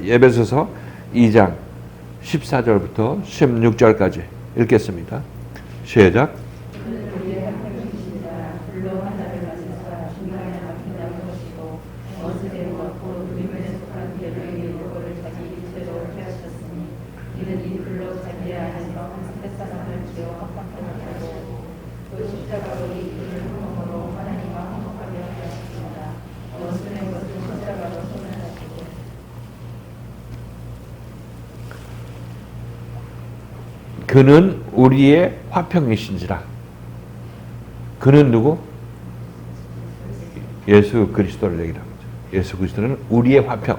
에베소서 2장 14절부터 16절까지 읽겠습니다. 시작. 그는 우리의 화평이신지라. 그는 누구? 예수 그리스도를 얘기하는 거죠. 예수 그리스도는 우리의 화평.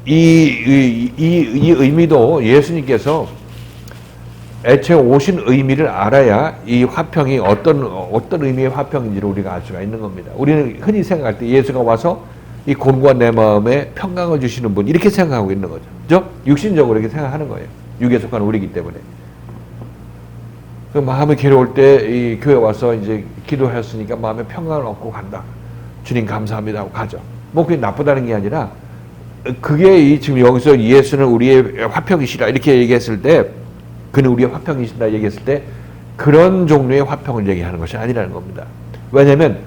이 의미도 예수님께서 애초에 오신 의미를 알아야 이 화평이 어떤 의미의 화평인지를 우리가 알 수가 있는 겁니다. 우리는 흔히 생각할 때 예수가 와서 이 곰과 내 마음에 평강을 주시는 분, 이렇게 생각하고 있는 거죠. 그죠? 육신적으로 이렇게 생각하는 거예요. 육에 속한 우리이기 때문에. 그 마음이 괴로울 때 이 교회 와서 이제 기도했으니까 마음에 평강을 얻고 간다. 주님 감사합니다 하고 가죠. 뭐 그게 나쁘다는 게 아니라, 그게 지금 여기서 예수는 우리의 화평이시라 이렇게 얘기했을 때, 그는 우리의 화평이시다 얘기했을 때 그런 종류의 화평을 얘기하는 것이 아니라는 겁니다. 왜냐하면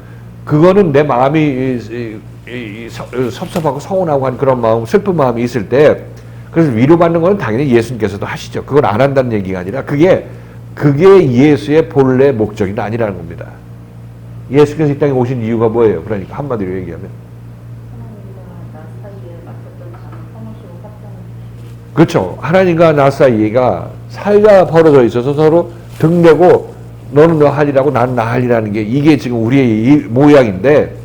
그거는 내 마음이 섭섭하고 서운하고 한 그런 마음, 슬픈 마음이 있을 때, 그래서 위로받는 건 당연히 예수님께서도 하시죠. 그걸 안 한다는 얘기가 아니라 그게 예수의 본래 목적이 아니라는 겁니다. 예수께서 이 땅에 오신 이유가 뭐예요? 그러니까 한마디로 얘기하면, 그렇죠. 하나님과 나 사이가 사이가 벌어져 있어서 서로 등대고 너는 너 할 일하고 나는 나 할 일하는 게, 이게 지금 우리의 모양인데,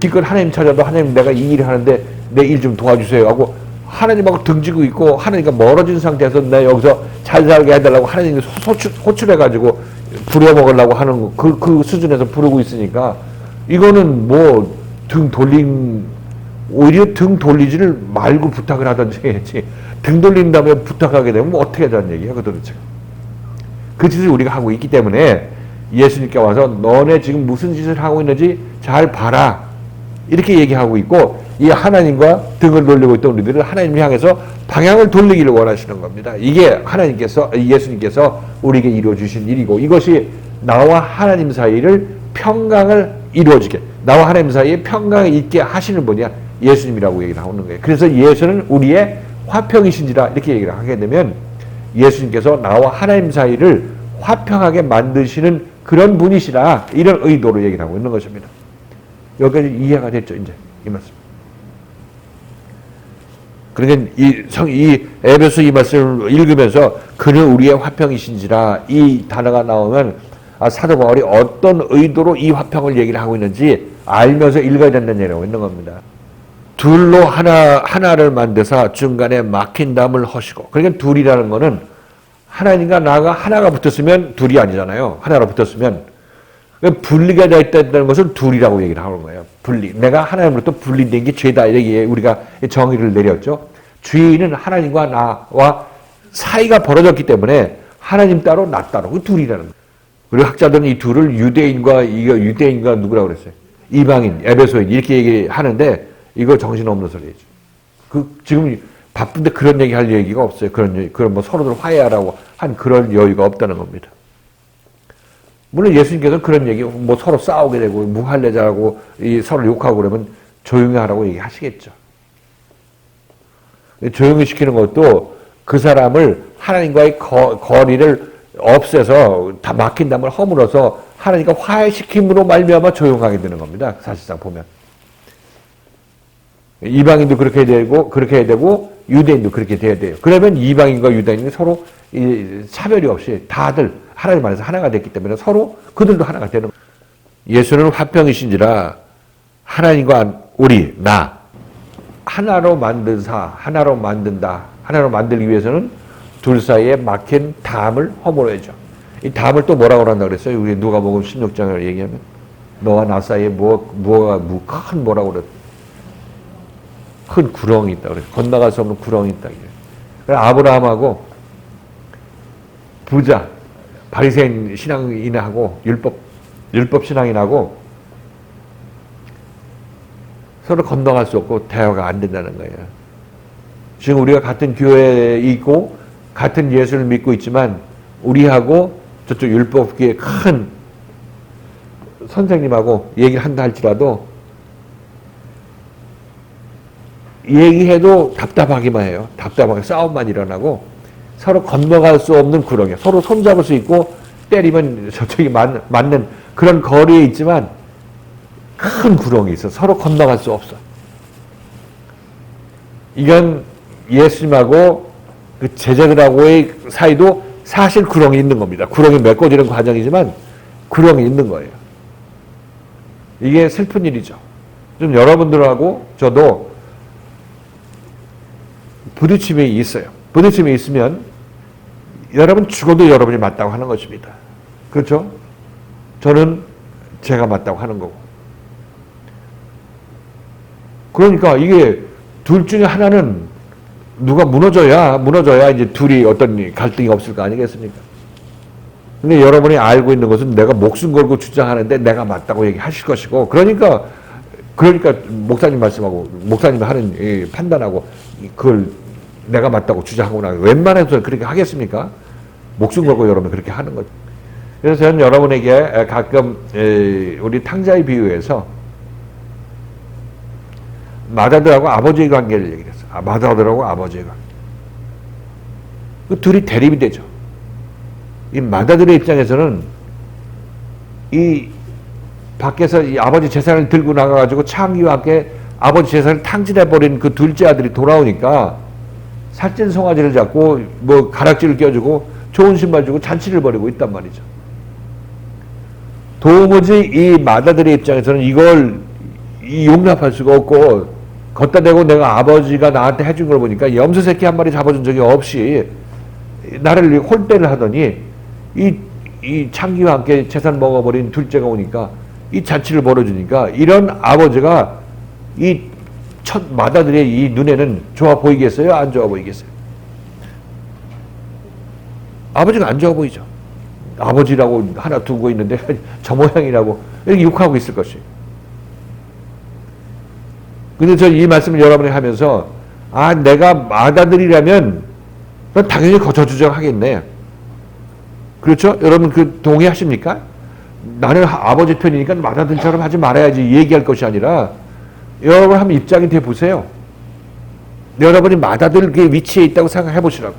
기껏 하나님 찾아도 하나님 내가 이 일을 하는데 내 일 좀 도와주세요 하고 하나님하고 등지고 있고, 하나님과 멀어진 상태에서 내 여기서 잘 살게 해달라고 하나님이 호출해가지고 부려먹으려고 하는 그 수준에서 부르고 있으니까, 이거는 뭐 오히려 등 돌리지를 말고 부탁을 하든지 해야지, 등 돌린 다음에 부탁하게 되면 뭐 어떻게 하자는 얘기야, 그 도대체. 그 짓을 우리가 하고 있기 때문에 예수님께 와서 너네 지금 무슨 짓을 하고 있는지 잘 봐라, 이렇게 얘기하고 있고, 이 하나님과 등을 돌리고 있던 우리들은 하나님을 향해서 방향을 돌리기를 원하시는 겁니다. 이게 예수님께서 우리에게 이루어주신 일이고, 이것이 나와 하나님 사이를 평강을 이루어지게, 나와 하나님 사이에 평강이 있게 하시는 분이야 예수님이라고 얘기를 하는 거예요. 그래서 예수는 우리의 화평이신지라 이렇게 얘기를 하게 되면, 예수님께서 나와 하나님 사이를 화평하게 만드시는 그런 분이시라, 이런 의도로 얘기를 하고 있는 것입니다. 여기까지 이해가 됐죠, 이제 이 말씀. 그러니까 이 에베소 이 말씀을 읽으면서 그는 우리의 화평이신지라 이 단어가 나오면, 사도 바울이 어떤 의도로 이 화평을 얘기를 하고 있는지 알면서 읽어야 된다는 얘기를 하고 있는 겁니다. 둘로 하나를 만드사 중간에 막힌 담을 허시고. 그러니까 둘이라는 거는 하나님과 나가 하나가 붙었으면 둘이 아니잖아요. 하나로 붙었으면. 분리가 되어 있다는 것은 둘이라고 얘기를 하는 거예요. 분리. 내가 하나님으로부터 분리된 게 죄다. 이렇게 우리가 정의를 내렸죠. 죄인은 하나님과 나와 사이가 벌어졌기 때문에 하나님 따로 나 따로. 그 둘이라는 거예요. 그리고 학자들은 이 둘을 유대인과 누구라고 그랬어요? 이방인, 에베소인 이렇게 얘기하는데, 이거 정신없는 소리죠. 지금 바쁜데 그런 얘기 할 얘기가 없어요. 그런 뭐 서로들 화해하라고 한 그런 여유가 없다는 겁니다. 물론 예수님께서는 그런 얘기, 뭐 서로 싸우게 되고 무할례자라고 서로 욕하고 그러면 조용히 하라고 얘기하시겠죠. 조용히 시키는 것도 그 사람을 하나님과의 거리를 없애서 다 막힌 담을 허물어서 하나님과 화해시킴으로 말미암아 조용하게 되는 겁니다. 사실상 보면. 이방인도 그렇게 해야 되고 유대인도 그렇게 돼야 돼요. 그러면 이방인과 유대인이 서로 차별이 없이 다들 하나님 안에서 하나가 됐기 때문에 서로 그들도 하나가 되는 거예요. 예수는 화평이신지라 하나님과 나 하나로 만든다. 하나로 만들기 위해서는 둘 사이에 막힌 담을 허물어야죠. 이 담을 또 뭐라고 한다 그랬어요? 우리 누가복음 16장을 얘기하면, 너와 나 사이에 큰 뭐라고 그랬어요? 큰 구렁이 있다 그래. 건너갈 수 없는 구렁이 있다 그래. 그래, 아브라함하고 부자 바리새인 신앙인하고 율법 신앙인하고 서로 건너갈 수 없고 대화가 안 된다는 거예요. 지금 우리가 같은 교회에 있고 같은 예수를 믿고 있지만 우리하고 저쪽 율법계의 큰 선생님하고 얘기를 한다 할지라도 얘기해도 답답하기만 해요. 답답하게 싸움만 일어나고 서로 건너갈 수 없는 구렁이에요. 서로 손잡을 수 있고 때리면 저쪽이 맞는 그런 거리에 있지만 큰 구렁이 있어. 서로 건너갈 수 없어. 이건 예수님하고 그 제자들하고의 사이도 사실 구렁이 있는 겁니다. 구렁이 메꿔지는 과정이지만 구렁이 있는 거예요. 이게 슬픈 일이죠. 좀 여러분들하고 저도 부딪힘이 있어요. 부딪힘이 있으면 여러분 죽어도 여러분이 맞다고 하는 것입니다. 그렇죠? 저는 제가 맞다고 하는 거고. 그러니까 이게 둘 중에 하나는 누가 무너져야 이제 둘이 어떤 갈등이 없을 거 아니겠습니까? 근데 여러분이 알고 있는 것은 내가 목숨 걸고 주장하는데 내가 맞다고 얘기하실 것이고, 그러니까 목사님 말씀하고 목사님이 하는 판단하고 그걸 내가 맞다고 주장하고 나면 웬만해서 그렇게 하겠습니까? 목숨 걸고 여러분 그렇게 하는 거죠. 그래서 저는 여러분에게 가끔 우리 탕자의 비유에서 마다들하고 아버지의 관계를 얘기를 했어요. 마다들하고 아버지의 관계. 그 둘이 대립이 되죠. 이 마다들의 입장에서는 이 밖에서 이 아버지 재산을 들고 나가가지고 창기와 함께 아버지 재산을 탕진해버린 그 둘째 아들이 돌아오니까 살찐 송아지를 잡고 뭐 가락지를 껴주고 좋은 신발 주고 잔치를 벌이고 있단 말이죠. 도무지 이 마다들의 입장에서는 이걸 용납할 수가 없고 걷다 대고 내가 아버지가 나한테 해준 걸 보니까 염소 새끼 한 마리 잡아준 적이 없이 나를 홀대를 하더니 이 창기와 함께 재산 먹어버린 둘째가 오니까 이 잔치를 벌어주니까 이런 아버지가 이 첫 마다들의 이 눈에는 좋아 보이겠어요? 안 좋아 보이겠어요? 아버지가 안 좋아 보이죠. 아버지라고 하나 두고 있는데 저 모양이라고 이렇게 욕하고 있을 것이에요. 근데 저 이 말씀을 여러분이 하면서 내가 마다들이라면 당연히 거저주장하겠네. 그렇죠? 여러분 그 동의하십니까? 나는 아버지 편이니까 마다들처럼 하지 말아야지 얘기할 것이 아니라 여러분 한번 입장이 돼 보세요. 여러분이 마다들 그 위치에 있다고 생각해 보시라고.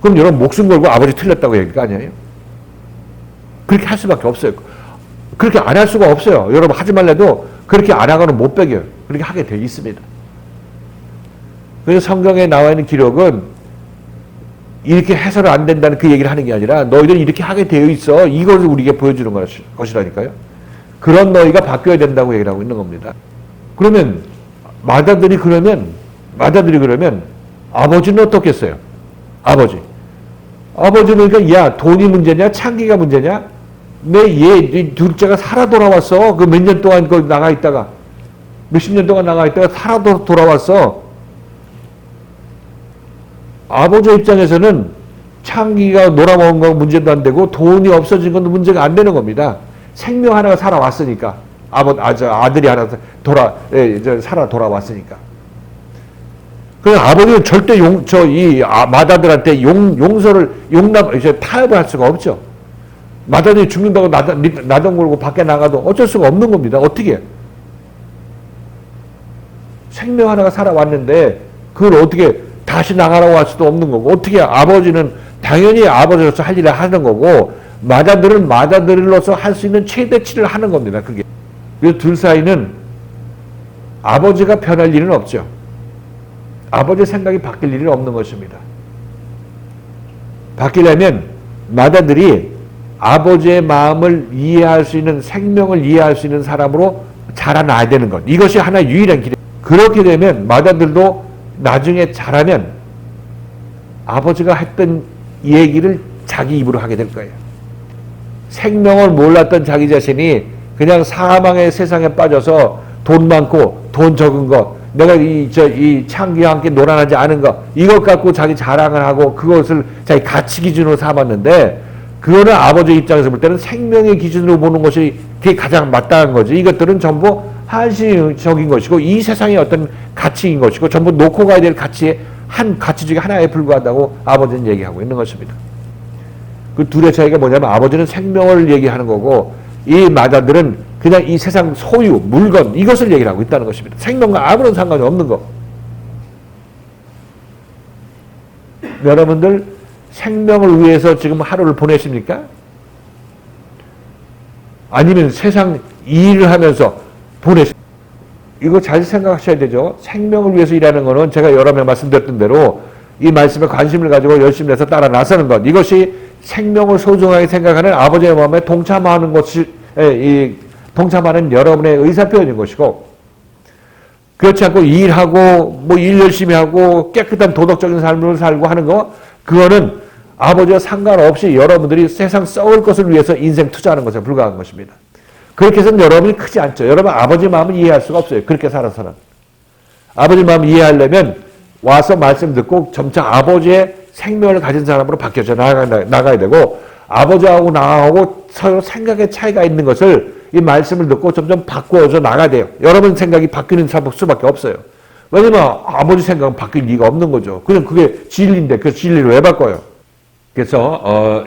그럼 여러분 목숨 걸고 아버지 틀렸다고 얘기할 거 아니에요? 그렇게 할 수밖에 없어요. 그렇게 안 할 수가 없어요. 여러분 하지 말래도 그렇게 안 하고는 못 배겨요. 그렇게 하게 돼 있습니다. 그래서 성경에 나와 있는 기록은 이렇게 해서는 안 된다는 그 얘기를 하는 게 아니라 너희들은 이렇게 하게 되어 있어. 이것을 우리에게 보여주는 것이라니까요. 그런 너희가 바뀌어야 된다고 얘기를 하고 있는 겁니다. 그러면 마다들이 그러면 아버지는 어떻겠어요? 아버지는 그러니까 야 돈이 문제냐 창기가 문제냐? 내 둘째가 살아 돌아왔어. 그 몇 년 동안 거기 나가 있다가 몇십 년 동안 나가 있다가 살아 돌아왔어. 아버지 입장에서는 창기가 놀아먹은 건 문제도 안 되고 돈이 없어진 건 문제가 안 되는 겁니다. 생명 하나가 살아왔으니까. 아들이 하나 살아 돌아왔으니까. 그래서 아버지는 절대 마다들한테 타협을 할 수가 없죠. 마다들이 죽는다고 나동 걸고 밖에 나가도 어쩔 수가 없는 겁니다. 어떻게? 생명 하나가 살아왔는데 그걸 어떻게 다시 나가라고 할 수도 없는 거고, 어떻게 아버지는 당연히 아버지로서 할 일을 하는 거고, 마다들은 마다들로서 할 수 있는 최대치를 하는 겁니다. 그게. 그래서 둘 사이는 아버지가 변할 일은 없죠. 아버지의 생각이 바뀔 일은 없는 것입니다. 바뀌려면 마다들이 아버지의 마음을 이해할 수 있는, 생명을 이해할 수 있는 사람으로 자라나야 되는 것. 이것이 하나 유일한 길이에요. 그렇게 되면 마다들도 나중에 자라면 아버지가 했던 얘기를 자기 입으로 하게 될 거예요. 생명을 몰랐던 자기 자신이 그냥 사망의 세상에 빠져서 돈 많고 돈 적은 거, 내가 이 창기와 함께 놀아나지 않은 거, 이것 갖고 자기 자랑을 하고 그것을 자기 가치 기준으로 삼았는데, 그거는 아버지 입장에서 볼 때는 생명의 기준으로 보는 것이 그게 가장 마땅한 거지. 이것들은 전부 한시적인 것이고 이 세상의 어떤 가치인 것이고 전부 놓고 가야 될 가치의 한 가치 중에 하나에 불과하다고 아버지는 얘기하고 있는 것입니다. 그 둘의 차이가 뭐냐면 아버지는 생명을 얘기하는 거고 이 마다들은 그냥 이 세상 소유, 물건 이것을 얘기를 하고 있다는 것입니다. 생명과 아무런 상관이 없는 거. 여러분들 생명을 위해서 지금 하루를 보내십니까? 아니면 세상 일을 하면서 보내십니까? 이거 잘 생각하셔야 되죠. 생명을 위해서 일하는 것은 제가 여러 번 말씀드렸던 대로 이 말씀에 관심을 가지고 열심히 해서 따라 나서는 것. 이것이 생명을 소중하게 생각하는 아버지의 마음에 동참하는 것이 동참하는 여러분의 의사표현인 것이고 그렇지 않고 일하고 뭐 일 열심히 하고 깨끗한 도덕적인 삶을 살고 하는 거 그거는 아버지와 상관없이 여러분들이 세상 썩을 것을 위해서 인생 투자하는 것에 불과한 것입니다. 그렇게 해서는 여러분이 크지 않죠. 여러분 아버지 마음을 이해할 수가 없어요. 그렇게 살아서는. 아버지 마음을 이해하려면 와서 말씀 듣고 점차 아버지의 생명을 가진 사람으로 바뀌어져 나가야 되고 아버지하고 나하고 서로 생각의 차이가 있는 것을 이 말씀을 듣고 점점 바꾸어져 나가야 돼요. 여러분 생각이 바뀌는 수밖에 없어요. 왜냐면 아버지 생각은 바뀔 리가 없는 거죠. 그냥 그게 진리인데 그 진리를 왜 바꿔요? 그래서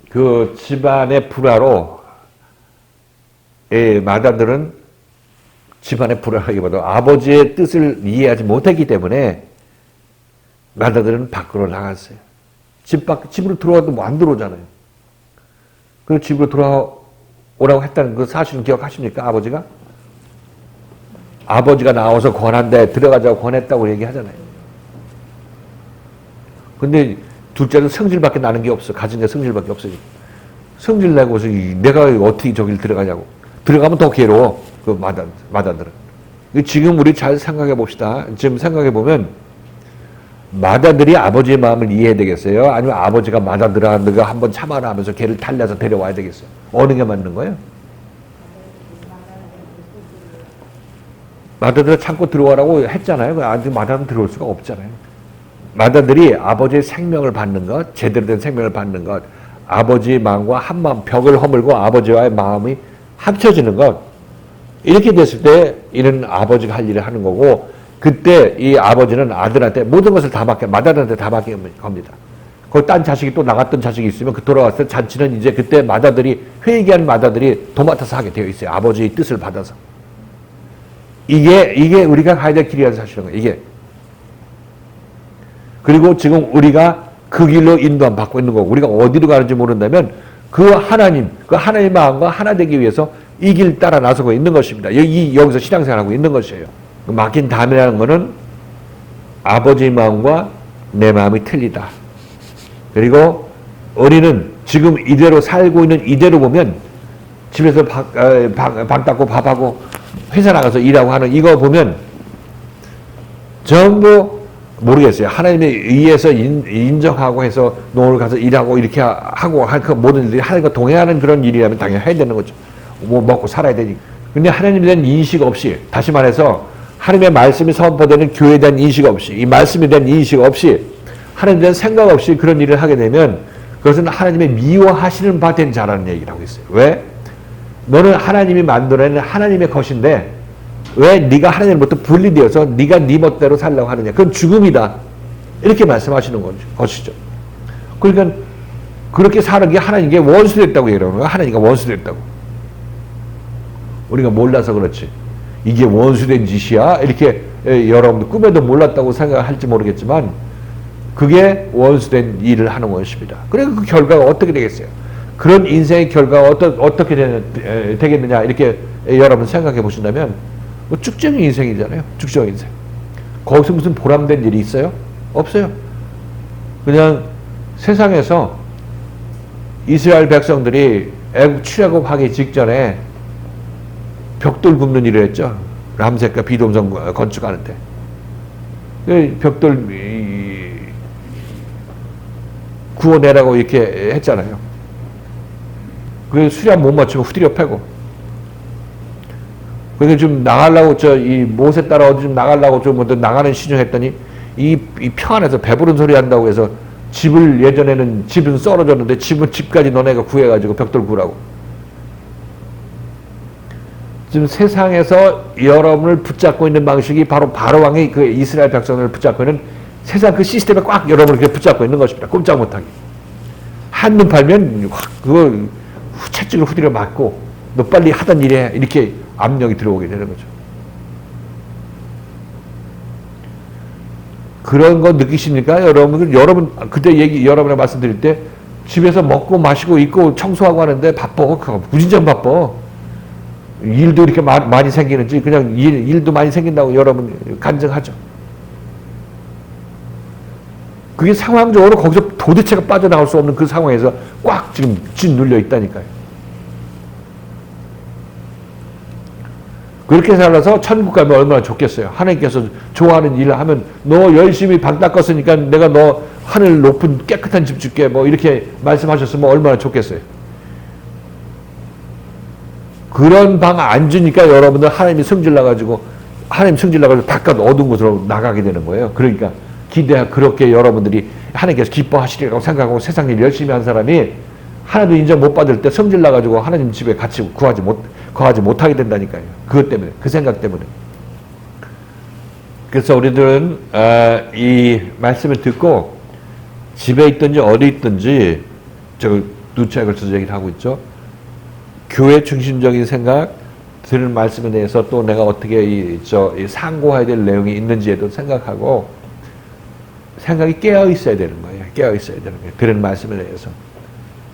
그 집안의 불화로 마다들은 집안의 불화라기보다 아버지의 뜻을 이해하지 못했기 때문에 마다들은 밖으로 나갔어요. 집으로 들어와도 뭐 안 들어오잖아요. 그리고 집으로 돌아오라고 했다는 그 사실은 기억하십니까? 아버지가 나와서 권한데 들어가자고 권했다고 얘기하잖아요. 근데 둘째는 성질밖에 나는 게 없어. 가진 게 성질밖에 없어요. 성질 내고서 내가 어떻게 저길 들어가냐고. 들어가면 더 괴로워. 그 마다들은. 지금 우리 잘 생각해 봅시다. 지금 생각해 보면 마다들이 아버지의 마음을 이해해야 되겠어요? 아니면 아버지가 마다들아 너가 한번 참아라 하면서 걔를 달래서 데려와야 되겠어요? 어느 게 맞는 거예요? 마다들아 참고 들어와라고 했잖아요. 아직 마다는 들어올 수가 없잖아요. 마다들이 아버지의 생명을 받는 것, 제대로 된 생명을 받는 것, 아버지의 마음과 한 마음, 벽을 허물고 아버지와의 마음이 합쳐지는 것, 이렇게 됐을 때 이는 아버지가 할 일을 하는 거고 그때 이 아버지는 아들한테 모든 것을 다 마다들한테 다 맡기는 겁니다. 거기 딴 자식이 또 나갔던 자식이 있으면 그 돌아왔을 때 잔치는 이제 그때 마다들이 회개한 마다들이 도맡아서 하게 되어 있어요. 아버지의 뜻을 받아서. 이게 우리가 가야 될 길이라는 사실인 거예요. 이게. 그리고 지금 우리가 그 길로 인도함 받고 있는 거고 우리가 어디로 가는지 모른다면 그 하나님 마음과 하나 되기 위해서 이 길 따라 나서고 있는 것입니다. 여기서 신앙생활하고 있는 것이에요. 맡긴 다음이라는 것은 아버지의 마음과 내 마음이 틀리다. 그리고 우리는 지금 이대로 살고 있는 이대로 보면 집에서 방 닦고 밥하고 회사 나가서 일하고 하는 이거 보면 전부 모르겠어요. 하나님에 의해서 인정하고 해서 농을 가서 일하고 이렇게 하고 그 모든 일들이 하나님과 동행하는 그런 일이라면 당연히 해야 되는 거죠. 뭐 먹고 살아야 되니까. 근데 하나님에 대한 인식 없이, 다시 말해서 하나님의 말씀이 선포되는 교회에 대한 인식 없이, 이 말씀에 대한 인식 없이, 하나님에 대한 생각 없이 그런 일을 하게 되면 그것은 하나님의 미워하시는 바 된 자라는 얘기를 하고 있어요. 왜? 너는 하나님이 만들어낸 하나님의 것인데 왜 네가 하나님으로부터 분리되어서 네가 네 멋대로 살려고 하느냐. 그건 죽음이다. 이렇게 말씀하시는 것이죠. 그러니까 그렇게 사는 게 하나님께 원수됐다고 얘기하는 거예요. 하나님과 원수됐다고. 우리가 몰라서 그렇지. 이게 원수된 짓이야? 이렇게 여러분들 꿈에도 몰랐다고 생각할지 모르겠지만 그게 원수된 일을 하는 것입니다. 그래서 그 결과가 어떻게 되겠어요? 그런 인생의 결과가 어떻게 되겠느냐 이렇게 여러분 생각해 보신다면 뭐 쭉정의 인생이잖아요. 쭉정 인생. 거기서 무슨 보람된 일이 있어요? 없어요. 그냥 세상에서 이스라엘 백성들이 애국 출애굽하기 직전에 벽돌 굽는 일을 했죠. 람셋과 비돔성 건축하는데. 벽돌 구워내라고 이렇게 했잖아요. 그래서 수량 못 맞추고 후드려 패고. 그래서 좀 나가려고 이 모세 따라 어디 좀 나가려고 좀 나가는 신용했더니 이 평 안에서 배부른 소리 한다고 해서 집을 예전에는 집은 썰어줬는데 집까지 너네가 구해가지고 벽돌 구라고. 지금 세상에서 여러분을 붙잡고 있는 방식이 바로 바로왕이 그 이스라엘 백성을 붙잡고 있는 세상 그 시스템에 꽉 여러분을 이렇게 붙잡고 있는 것입니다. 꼼짝 못하게. 한눈 팔면 확 그거 채찍을 후드려 맞고 너 빨리 하던 일에 이렇게 압력이 들어오게 되는 거죠. 그런 거 느끼십니까? 여러분 그때 여러분에 말씀드릴 때 집에서 먹고 마시고 입고 청소하고 하는데 바빠. 무진장 바빠. 일도 이렇게 많이 생기는지 그냥 일도 많이 생긴다고 여러분 간증하죠. 그게 상황적으로 거기서 도대체가 빠져나올 수 없는 그 상황에서 꽉 지금 짓눌려 있다니까요. 그렇게 살아서 천국 가면 얼마나 좋겠어요. 하나님께서 좋아하는 일을 하면 너 열심히 방 닦았으니까 내가 너 하늘 높은 깨끗한 집 줄게 뭐 이렇게 말씀하셨으면 얼마나 좋겠어요. 그런 방 안 주니까 여러분들 하나님 성질나가지고 바깥 어두운 곳으로 나가게 되는 거예요. 그러니까 그렇게 여러분들이 하나님께서 기뻐하시리라고 생각하고 세상 일 열심히 한 사람이 하나도 인정 못 받을 때 성질나가지고 하나님 집에 같이 거하지 못하게 된다니까요. 그것 때문에, 그 생각 때문에. 그래서 우리들은 이 말씀을 듣고 집에 있든지 어디 있든지 누차에 걸쳐서 얘기를 하고 있죠. 교회 중심적인 생각, 들은 말씀에 대해서 또 내가 어떻게 상고해야 될 내용이 있는지에도 생각하고 생각이 깨어 있어야 되는 거예요. 깨어 있어야 되는 거예요. 들은 말씀에 대해서.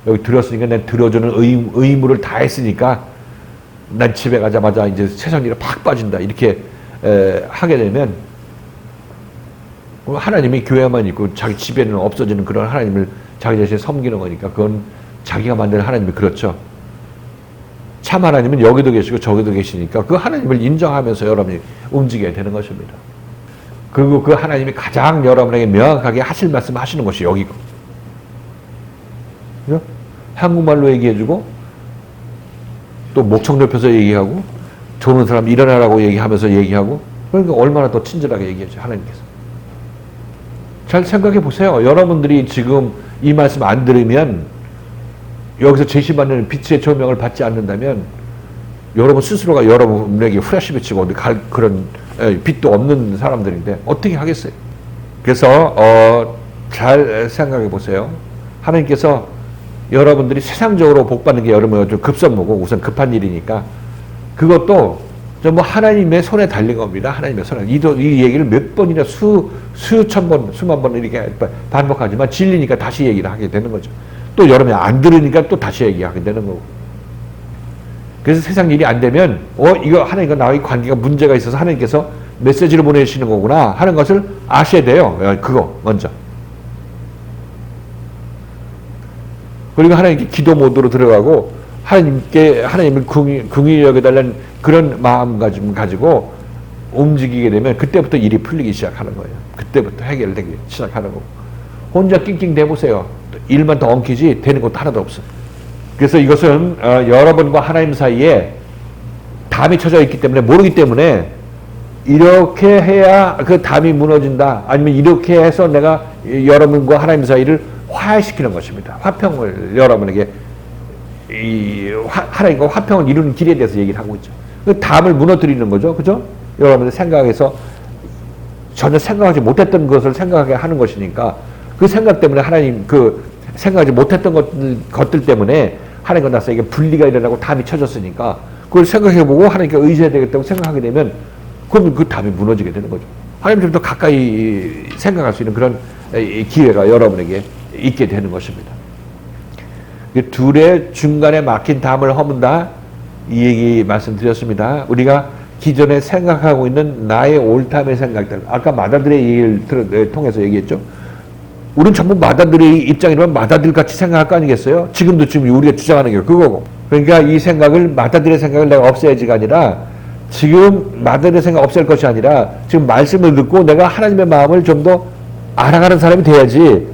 여기 들었으니까 난 들어주는 의무를 다 했으니까 난 집에 가자마자 이제 세상 일에 팍 빠진다. 이렇게 하게 되면 하나님이 교회만 있고 자기 집에는 없어지는 그런 하나님을 자기 자신이 섬기는 거니까 그건 자기가 만든 하나님이 그렇죠. 참 하나님은 여기도 계시고 저기도 계시니까 그 하나님을 인정하면서 여러분이 움직여야 되는 것입니다. 그리고 그 하나님이 가장 여러분에게 명확하게 하실 말씀 하시는 것이 여기고. 그죠? 한국말로 얘기해주고 또 목청 높여서 얘기하고 좋은 사람 일어나라고 얘기하면서 얘기하고 그러니까 얼마나 더 친절하게 얘기하죠. 하나님께서. 잘 생각해 보세요. 여러분들이 지금 이 말씀 안 들으면 여기서 제시받는 빛의 조명을 받지 않는다면 여러분 스스로가 여러분에게 후레쉬 비치고 어디 갈 그런 빛도 없는 사람들인데 어떻게 하겠어요? 그래서 잘 생각해 보세요. 하나님께서 여러분들이 세상적으로 복받는 게 여러분 좀 급선무고 우선 급한 일이니까 그것도 뭐 하나님의 손에 달린 겁니다. 하나님의 손에. 이 얘기를 몇 번이나 수천 번, 수만 번 이렇게 반복하지만 진리니까 다시 얘기를 하게 되는 거죠. 또 여러분이 안 들으니까 또 다시 얘기하게 되는 거고. 그래서 세상 일이 안 되면 이거 하나님과 나의 관계가 문제가 있어서 하나님께서 메시지를 보내시는 거구나 하는 것을 아셔야 돼요. 그거 먼저. 그리고 하나님께 기도 모드로 들어가고 하나님을 긍휼히 여겨달라는 그런 마음가짐 가지고 움직이게 되면 그때부터 일이 풀리기 시작하는 거예요. 그때부터 해결되기 시작하는 거고. 혼자 낑낑 대보세요. 일만 더 엉키지 되는 것도 하나도 없어요. 그래서 이것은 여러분과 하나님 사이에 담이 쳐져 있기 때문에 모르기 때문에 이렇게 해야 그 담이 무너진다. 아니면 이렇게 해서 내가 여러분과 하나님 사이를 화해시키는 것입니다. 화평을 여러분에게 하나님과 화평을 이루는 길에 대해서 얘기를 하고 있죠. 그 담을 무너뜨리는 거죠. 그죠? 여러분의 생각에서 전혀 생각하지 못했던 것을 생각하게 하는 것이니까 그 생각 때문에 하나님 생각하지 못했던 것들 때문에 하나님과 나서 이게 분리가 일어나고 담이 쳐졌으니까 그걸 생각해보고 하나님께 의지해야 되겠다고 생각하게 되면 그러면 그 담이 무너지게 되는 거죠. 하나님 좀 더 가까이 생각할 수 있는 그런 기회가 여러분에게 있게 되는 것입니다. 둘의 중간에 막힌 담을 허문다 이 얘기 말씀드렸습니다. 우리가 기존에 생각하고 있는 나의 옳담의 생각들 아까 마다들의 얘기를 통해서 얘기했죠. 우리는 전부 마다들의 입장이라면 마다들 같이 생각할 거 아니겠어요? 지금 우리가 주장하는 게 그거고. 그러니까 이 생각을 마다들의 생각을 내가 없애야지가 아니라 지금 마다들의 생각 없앨 것이 아니라 지금 말씀을 듣고 내가 하나님의 마음을 좀 더 알아가는 사람이 돼야지.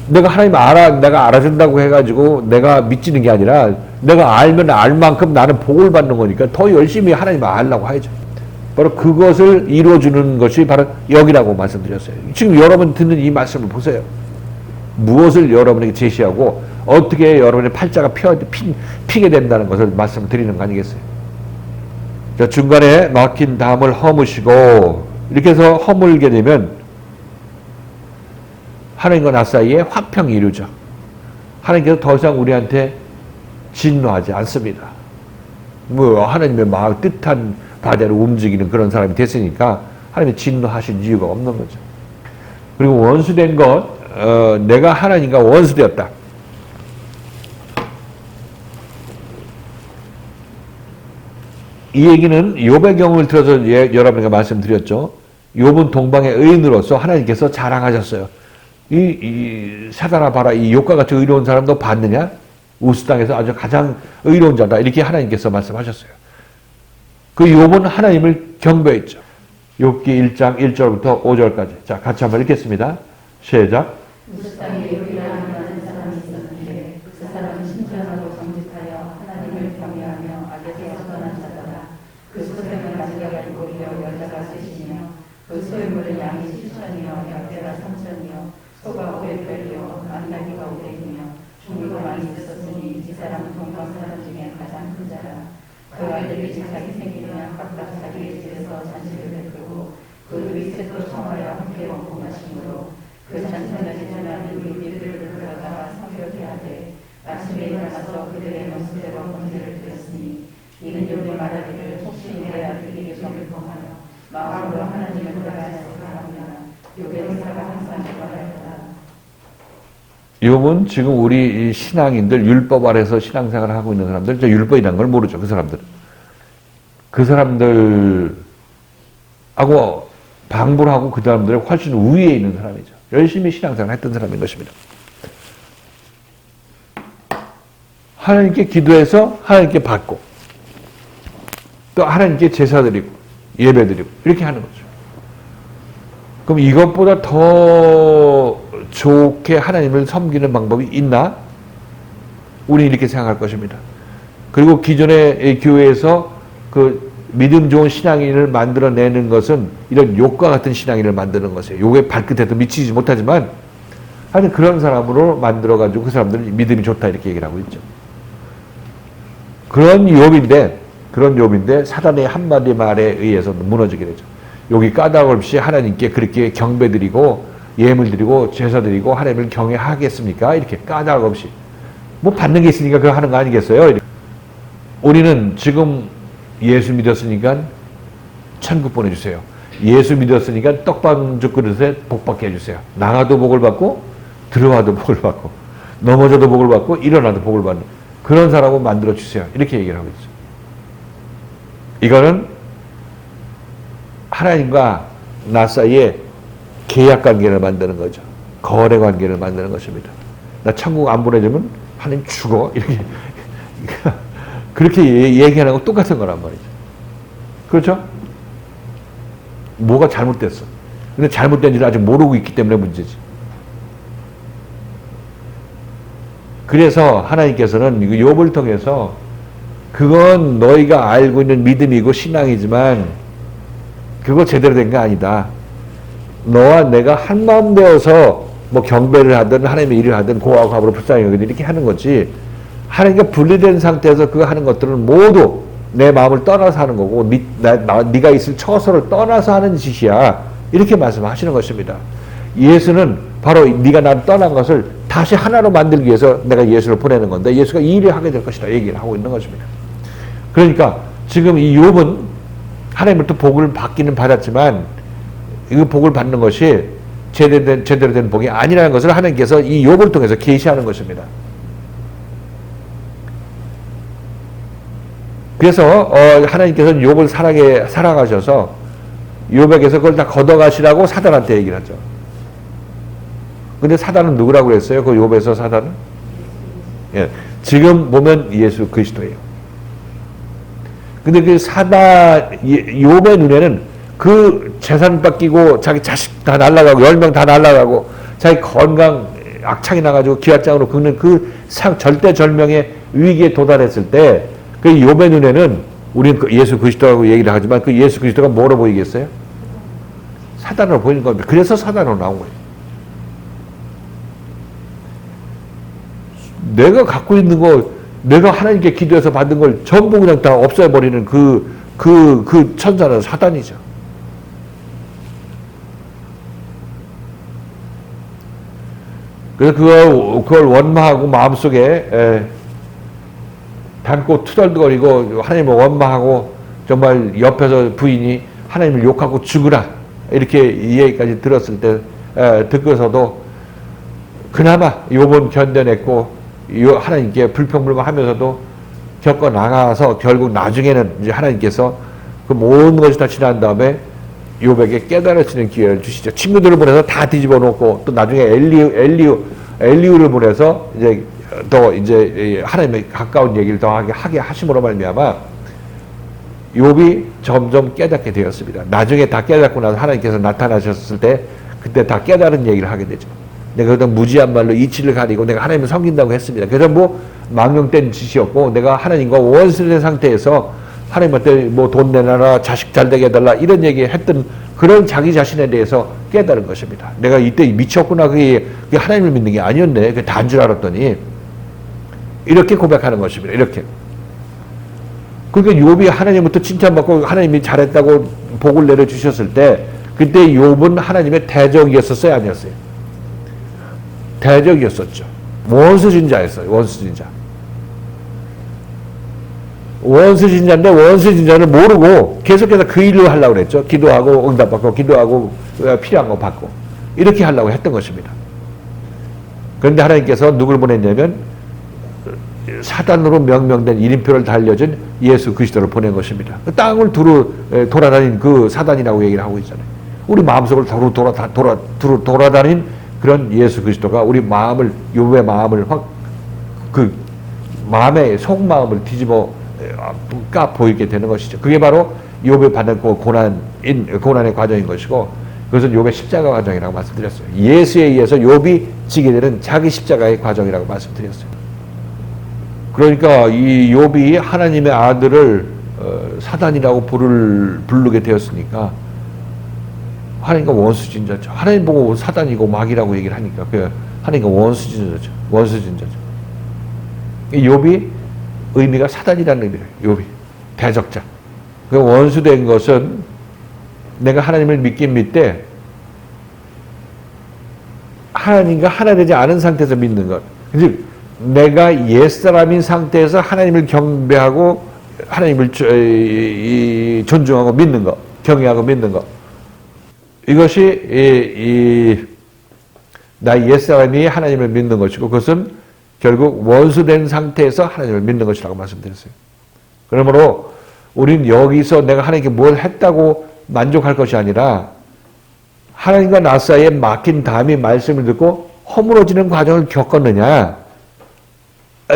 내가 하나님 내가 알아준다고 해가지고 내가 믿지는 게 아니라 내가 알면 알 만큼 나는 복을 받는 거니까 더 열심히 하나님을 알려고 하죠. 바로 그것을 이루어주는 것이 바로 여기라고 말씀드렸어요. 지금 여러분 듣는 이 말씀을 보세요. 무엇을 여러분에게 제시하고 어떻게 여러분의 팔자가 피게 된다는 것을 말씀드리는 거 아니겠어요? 자, 중간에 막힌 담을 허무시고 이렇게 해서 허물게 되면 하나님과 나 사이에 화평이 이루죠. 하나님께서 더 이상 우리한테 진노하지 않습니다. 뭐 하나님의 마음 뜻한 바대로 움직이는 그런 사람이 됐으니까 하나님이 진노하실 이유가 없는 거죠. 그리고 원수된 것, 내가 하나님과 원수되었다. 이 얘기는 욥의 경우를 들어서 여러분에게 말씀드렸죠. 욥은 동방의 의인으로서 하나님께서 자랑하셨어요. 이 사단아 봐라, 이 욥과 같이 의로운 사람도 봤느냐? 우스 땅에서 아주 가장 의로운 자다. 이렇게 하나님께서 말씀하셨어요. 그 욥은 하나님을 경배했죠. 욥기 1장 1절부터 5절까지. 자, 같이 한번 읽겠습니다. 시작. 우스 땅에 욥이라는 많은 사람이 있었는데 그 사람은 신전하고 정직하여 하나님을 경외하며 악에서 떠난 자더라. 그 소생은 아직까지 오히려 여자가 셋이며 그 소유물은 양이 7천이며 양떼가 3천이며 소가 500별이요 만나기가 500이며 종류가 많이 있었으니 이 사람은 동방 사람 중에 가장 큰 자라. 그 아이들이 자기 생기면 각각 자기의 집에서 잔치를 베풀고 그 위셋도 청하여 함께 먹고 마시므로 그 잔치는 지나는 우리들을 불러다가 성결케 하되 아침에 일어나서 그들의 모습대로 번제를 드렸으니 이는 욥이 말하기를 혹시 내 아들에게 점을 범하며 마음으로 하나님을 돌아가야할까 하면 욥의 행사가 항상 일어나였다. 욥은 지금 우리 신앙인들, 율법 아래서 신앙생활을 하고 있는 사람들, 저 율법이라는 걸 모르죠. 그 사람들은. 그 사람들하고 방불 하고 그 사람들의 훨씬 위에 있는 사람이죠. 열심히 신앙생활을 했던 사람인 것입니다. 하나님께 기도해서 하나님께 받고 또 하나님께 제사 드리고 예배 드리고 이렇게 하는 거죠. 그럼 이것보다 더 좋게 하나님을 섬기는 방법이 있나? 우리는 이렇게 생각할 것입니다. 그리고 기존의 교회에서 그 믿음 좋은 신앙인을 만들어내는 것은 이런 욥과 같은 신앙인을 만드는 것이에요. 욥의 발끝에도 미치지 못하지만 하여튼 그런 사람으로 만들어가지고 그 사람들은 믿음이 좋다 이렇게 얘기를 하고 있죠. 그런 욥인데 사단의 한마디 말에 의해서 무너지게 되죠. 여기 까닭 없이 하나님께 그렇게 경배드리고 예물드리고 제사드리고 하나님을 경외하겠습니까? 이렇게 까닭 없이 뭐 받는 게 있으니까 그거 하는 거 아니겠어요? 우리는 지금 예수 믿었으니까 천국 보내주세요. 예수 믿었으니까 떡반죽 그릇에 복 받게 해주세요. 나가도 복을 받고 들어와도 복을 받고 넘어져도 복을 받고 일어나도 복을 받는 그런 사람을 만들어주세요. 이렇게 얘기를 하고 있어요. 이거는 하나님과 나 사이에 계약관계를 만드는 거죠. 거래관계를 만드는 것입니다. 나 천국 안 보내주면 하나님 죽어. 이렇게 그렇게 얘기하는 거 똑같은 거란 말이죠. 그렇죠? 뭐가 잘못됐어. 근데 잘못된지를 아직 모르고 있기 때문에 문제지. 그래서 하나님께서는 욥을 통해서 그건 너희가 알고 있는 믿음이고 신앙이지만 그거 제대로 된 거 아니다. 너와 내가 한 마음 되어서 뭐 경배를 하든 하나님의 일을 하든 고하고 합으로 불쌍히 여기든 이렇게 하는 거지. 하나님과 분리된 상태에서 그거 하는 것들은 모두 내 마음을 떠나서 하는 거고 네가 있을 처소를 떠나서 하는 짓이야. 이렇게 말씀하시는 것입니다. 예수는 바로 네가 난 떠난 것을 다시 하나로 만들기 위해서 내가 예수를 보내는 건데 예수가 이 일을 하게 될 것이다 얘기를 하고 있는 것입니다. 그러니까 지금 이 욥은 하나님으로부터 복을 받기는 받았지만 이 복을 받는 것이 제대로 된 복이 아니라는 것을 하나님께서 이 욥을 통해서 계시하는 것입니다. 그래서 하나님께서는 욥을 사랑하셔서 욥에게서 그걸 다 걷어가시라고 사단한테 얘기를 하죠. 근데 사단은 누구라고 그랬어요? 그 욥에서 사단은? 예, 지금 보면 예수 그리스도예요. 근데 그 욥의 눈에는 그 재산 뺏기고 자기 자식 다 날라가고 10명 다 날라가고 자기 건강 악창이 나가지고 기왓장으로 긁는 그 절대절명의 위기에 도달했을 때 그 욥의 눈에는 우리는 예수 그리스도라고 얘기를 하지만 그 예수 그리스도가 뭐로 보이겠어요? 사단으로 보이는 겁니다. 그래서 사단으로 나온 거예요. 내가 갖고 있는 거, 내가 하나님께 기도해서 받은 걸 전부 그냥 다 없애버리는 그 그 천사는 사단이죠. 그래서 그걸 원망하고 마음속에 담고 투덜거리고 하나님을 원망하고 정말 옆에서 부인이 하나님을 욕하고 죽으라 이렇게 이 얘기까지 들었을 때 듣고서도 그나마 욥은 견뎌냈고 하나님께 불평불만하면서도 겪어 나가서 결국 나중에는 이제 하나님께서 그 모든 것이 다 지난 다음에 욥에게 깨달아지는 기회를 주시죠. 친구들을 보내서 다 뒤집어 놓고 또 나중에 엘리우를 보내서 이제 더 이제 하나님의 가까운 얘기를 더 하게 하심으로 말미암아 욥이 점점 깨닫게 되었습니다. 나중에 다 깨닫고 나서 하나님께서 나타나셨을 때 그때 다 깨달은 얘기를 하게 되죠. 내가 그동안 무지한 말로 이치를 가리고 내가 하나님을 섬긴다고 했습니다. 그래서 뭐 망령된 짓이었고 내가 하나님과 원수된 상태에서 하나님한테 뭐 돈 내놔라 자식 잘 되게 해달라 이런 얘기 했던 그런 자기 자신에 대해서 깨달은 것입니다. 내가 이때 미쳤구나. 그게 하나님을 믿는 게 아니었네. 그게 다인 줄 알았더니 이렇게 고백하는 것입니다. 이렇게. 그러니까 욥이 하나님부터 칭찬받고 하나님이 잘했다고 복을 내려주셨을 때 그때 욥은 하나님의 대적이었었어요? 아니었어요? 대적이었었죠. 원수진자였어요. 원수진자. 원수진자인데 원수진자를 모르고 계속해서 그 일을 하려고 그랬죠. 기도하고 응답받고 기도하고 필요한 거 받고 이렇게 하려고 했던 것입니다. 그런데 하나님께서 누굴 보냈냐면 사단으로 명명된 이름표를 달려진 예수 그리스도를 보낸 것입니다. 땅을 두루 돌아다닌 그 사단이라고 얘기를 하고 있잖아요. 우리 마음속을 두루 돌아다닌 그런 예수 그리스도가 우리 마음을 욥의 마음을 확 그 마음의 속마음을 뒤집어 까 보이게 되는 것이죠. 그게 바로 욥이 받는 그 고난의 과정인 것이고 그것은 욥의 십자가 과정이라고 말씀드렸어요. 예수에 의해서 욥이 지게 되는 자기 십자가의 과정이라고 말씀드렸어요. 그러니까 이 욥이 하나님의 아들을 사단이라고 부르게 되었으니까 하나님과 원수진자죠. 하나님 보고 사단이고 마귀라고 얘기를 하니까 그 하나님과 원수진자죠. 원수진자죠. 이 욥이 의미가 사단이라는 의미예요. 욥이 대적자. 그 원수된 것은 내가 하나님을 믿긴 믿되 하나님과 하나 되지 않은 상태에서 믿는 것. 즉 내가 옛사람인 상태에서 하나님을 경배하고 하나님을 존중하고 믿는 것, 경외하고 믿는 것. 이것이 나의 옛사람이 하나님을 믿는 것이고 그것은 결국 원수된 상태에서 하나님을 믿는 것이라고 말씀드렸어요. 그러므로 우린 여기서 내가 하나님께 뭘 했다고 만족할 것이 아니라 하나님과 나 사이에 막힌 담이 말씀을 듣고 허물어지는 과정을 겪었느냐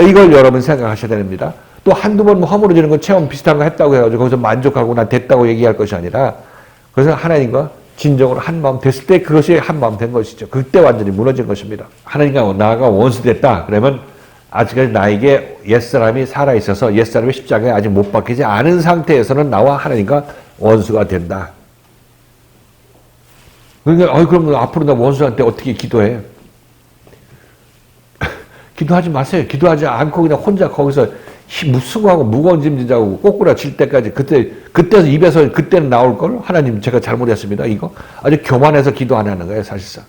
이걸 여러분 생각하셔야 됩니다. 또 한두 번 허물어지는 건 체험 비슷한 거 했다고 해가지고 거기서 만족하고 난 됐다고 얘기할 것이 아니라 그것은 하나님과 진정으로 한마음 됐을 때 그것이 한마음 된 것이죠. 그때 완전히 무너진 것입니다. 하나님과 나가 원수됐다. 그러면 아직까지 나에게 옛사람이 살아있어서 옛사람의 십자가에 아직 못 박히지 않은 상태에서는 나와 하나님과 원수가 된다. 그러니까 그럼 앞으로 나 원수한테 어떻게 기도해? 기도하지 마세요. 기도하지 않고 그냥 혼자 거기서 수고하고 무거운 짐 지자고 꼬꾸라칠 때까지 그때서 입에서 그때는 나올 걸 하나님 제가 잘못했습니다. 이거 아주 교만해서 기도 안 하는 거예요, 사실상.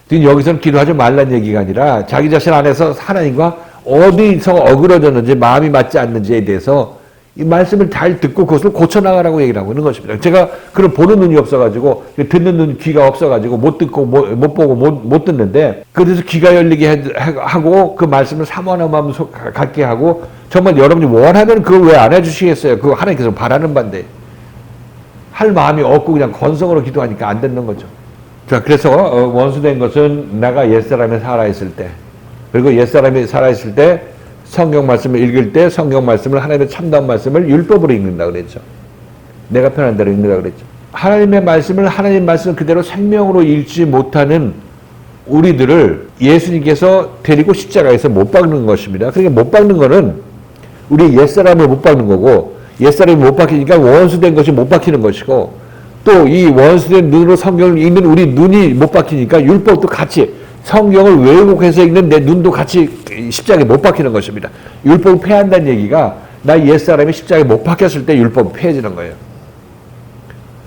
지금 여기서는 기도하지 말라는 얘기가 아니라 자기 자신 안에서 하나님과 어디서 어그러졌는지 마음이 맞지 않는지에 대해서 이 말씀을 잘 듣고 그것을 고쳐나가라고 얘기를 하고 있는 것입니다. 제가 그런 보는 눈이 없어가지고 듣는 눈 귀가 없어가지고 못 듣고 못 보고 못 듣는데 그래서 귀가 열리게 하고 그 말씀을 사모하는 마음 갖게 하고 정말 여러분이 원하면 그걸 왜 안 해주시겠어요? 그거 하나님께서 바라는 바인데 할 마음이 없고 그냥 건성으로 기도하니까 안 듣는 거죠. 자, 그래서 원수된 것은 내가 옛사람이 살아있을 때 그리고 옛사람이 살아있을 때 성경 말씀을 읽을 때 성경 말씀을 하나님의 참다운 말씀을 율법으로 읽는다 그랬죠. 내가 편한 대로 읽는다 그랬죠. 하나님의 말씀을 하나님 말씀 그대로 생명으로 읽지 못하는 우리들을 예수님께서 데리고 십자가에서 못 박는 것입니다. 그러니까 못 박는 거는 우리 옛사람을 못 박는 거고 옛사람이 못 박히니까 원수된 것이 못 박히는 것이고 또 이 원수된 눈으로 성경을 읽는 우리 눈이 못 박히니까 율법도 같이 성경을 왜곡해서 읽는 내 눈도 같이 십자가에 못 박히는 것입니다. 율법을 폐한다는 얘기가 나 옛사람이 십자가에 못 박혔을 때 율법이 폐해지는 거예요.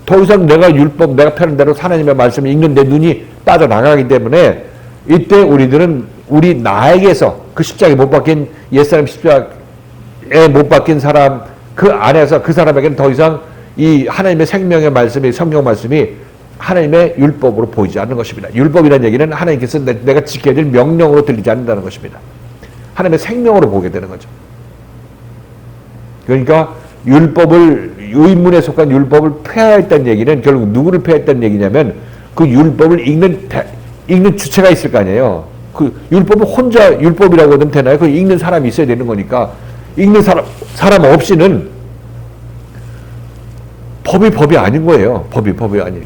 더 이상 내가 내가 펴는 대로 하나님의 말씀을 읽는 내 눈이 빠져나가기 때문에 이때 우리들은 우리 나에게서 그 십자가에 못 박힌 옛사람 십자가에 못 박힌 사람 그 안에서 그 사람에게는 더 이상 이 하나님의 생명의 말씀이 성경 말씀이 하나님의 율법으로 보이지 않는 것입니다. 율법이라는 얘기는 하나님께서 내가 지켜야 될 명령으로 들리지 않는다는 것입니다. 하나님의 생명으로 보게 되는 거죠. 그러니까 의문에 속한 율법을 폐하했다는 얘기는 결국 누구를 폐했다는 얘기냐면 그 율법을 읽는 주체가 있을 거 아니에요. 그 율법은 혼자 율법이라고 하면 되나요? 그 읽는 사람이 있어야 되는 거니까 읽는 사람 없이는 법이 아닌 거예요. 법이 아니.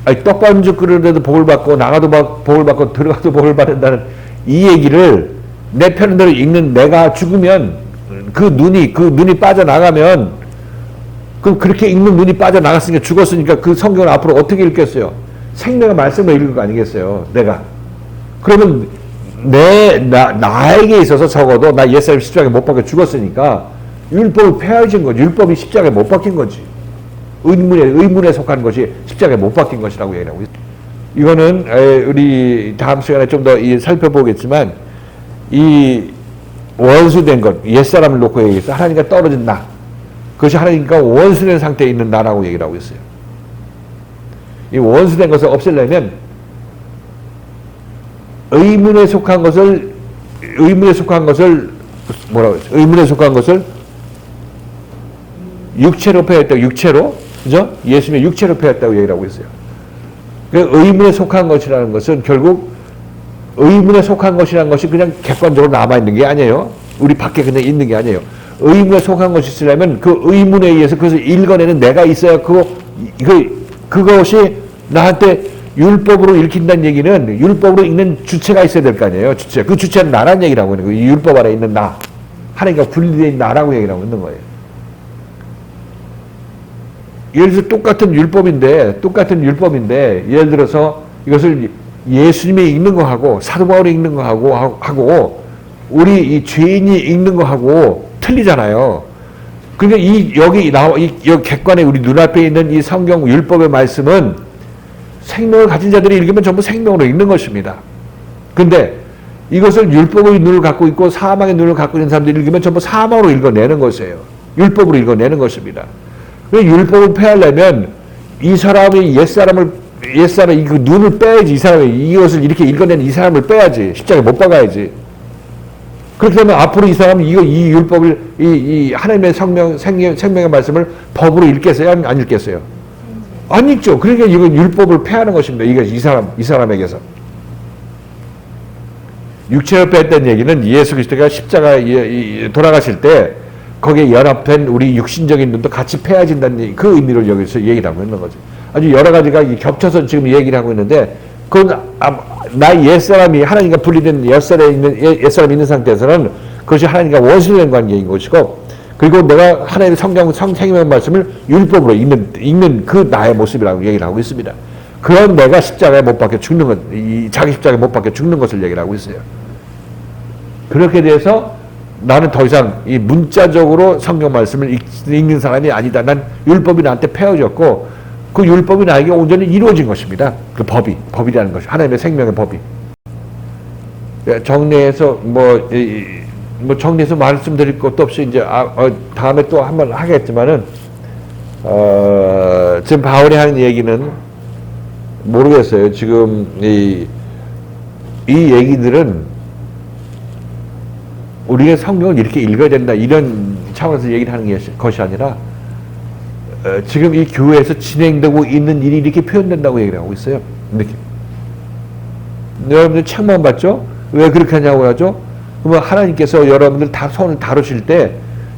아니 떡반죽 끓여도 복을 받고 나가도 복을 받고 들어가도 복을 받는다는 이 얘기를 내 편은 대로 읽는 내가 죽으면 그 눈이 빠져나가면 그렇게 읽는 눈이 빠져나갔으니까 죽었으니까 그 성경을 앞으로 어떻게 읽겠어요? 생명의 말씀을 읽을 거 아니겠어요? 내가. 그러면 나에게 있어서 적어도 나 옛사람 십자가에 못 박혀 죽었으니까 율법을 폐하진 거지. 율법이 십자가에 못 박힌 거지. 의문에 속한 것이 십자가에 못 박힌 것이라고 얘기하고 있습니다. 이거는 우리 다음 시간에 좀 더 살펴보겠지만 이 원수된 것, 옛사람을 놓고 얘기해서 하나님과 떨어진 나, 그것이 하나님과 원수된 상태에 있는 나라고 얘기를 하고 있어요. 이 원수된 것을 없애려면 의문에 속한 것을 뭐라고 했죠? 의문에 속한 것을 육체로 폐했다고, 육체로, 그죠? 예수님의 육체로 폐했다고 얘기를 하고 있어요. 그러니까 의문에 속한 것이라는 것은 결국 의문에 속한 것이라는 것이 그냥 객관적으로 남아있는 게 아니에요. 우리 밖에 그냥 있는 게 아니에요. 의문에 속한 것이 있으려면 그 의문에 의해서 그것을 읽어내는 내가 있어야 그것이 나한테 율법으로 읽힌다는 얘기는 율법으로 읽는 주체가 있어야 될 거 아니에요. 주체. 그 주체는 나란 얘기라고 하는 거예요. 이 율법 안에 있는 나. 하나님과 분리되어 있는 나라고 얘기를 하고 있는 거예요. 예를 들어서 똑같은 율법인데 예를 들어서 이것을 예수님이 읽는 거하고 사도 바울이 읽는 거하고 우리 이 죄인이 읽는 거하고 틀리잖아요. 그러니까 여기 객관에 우리 눈앞에 있는 이 성경 율법의 말씀은 생명을 가진 자들이 읽으면 전부 생명으로 읽는 것입니다. 근데 이것을 율법의 눈을 갖고 있고 사망의 눈을 갖고 있는 사람들이 읽으면 전부 사망으로 읽어내는 것이에요. 율법으로 읽어내는 것입니다. 율법을 폐하려면 이 사람이 그 눈을 빼야지. 이 사람이 이것을 이렇게 읽어내는 이 사람을 빼야지. 십자가에 못 박아야지. 그렇게 되면 앞으로 이 사람은 이 율법을 이 하나님의 생명의 말씀을 법으로 읽겠어요? 안 읽겠어요? 안 읽죠. 그러니까 이건 율법을 폐하는 것입니다. 이 사람에게서. 육체를 뺐다는 얘기는 예수 그리스도가 십자가에 돌아가실 때 거기에 연합된 우리 육신적인 눈도 같이 폐해진다는 그 의미를 여기서 얘기를 하고 있는 거죠. 아주 여러 가지가 겹쳐서 지금 얘기를 하고 있는데 그건 나 옛사람이 하나님과 분리된 옛사람이 있는 상태에서는 그것이 하나님과 원수된 관계인 것이고 그리고 내가 하나님의 생명의 말씀을 율법으로 읽는 그 나의 모습이라고 얘기를 하고 있습니다. 그런 내가 십자가에 못 박혀 죽는 것, 자기 십자가에 못 박혀 죽는 것을 얘기를 하고 있어요. 그렇게 돼서 나는 더 이상 이 문자적으로 성경 말씀을 읽는 사람이 아니다. 난 율법이 나한테 폐허졌고 그 율법이 나에게 온전히 이루어진 것입니다. 그 법이라는 것이 하나님의 생명의 법이. 정리해서 정리해서 말씀드릴 것도 없이 이제 다음에 또 한번 하겠지만은 지금 바울이 하는 얘기는 모르겠어요. 지금 이 얘기들은 우리가 성경을 이렇게 읽어야 된다 이런 차원에서 얘기를 하는 것이 아니라 지금 이 교회에서 진행되고 있는 일이 이렇게 표현된다고 얘기를 하고 있어요. 이렇게. 여러분들 책만 봤죠? 왜 그렇게 하냐고 하죠? 그러면 하나님께서 여러분들 다 손을 다루실 때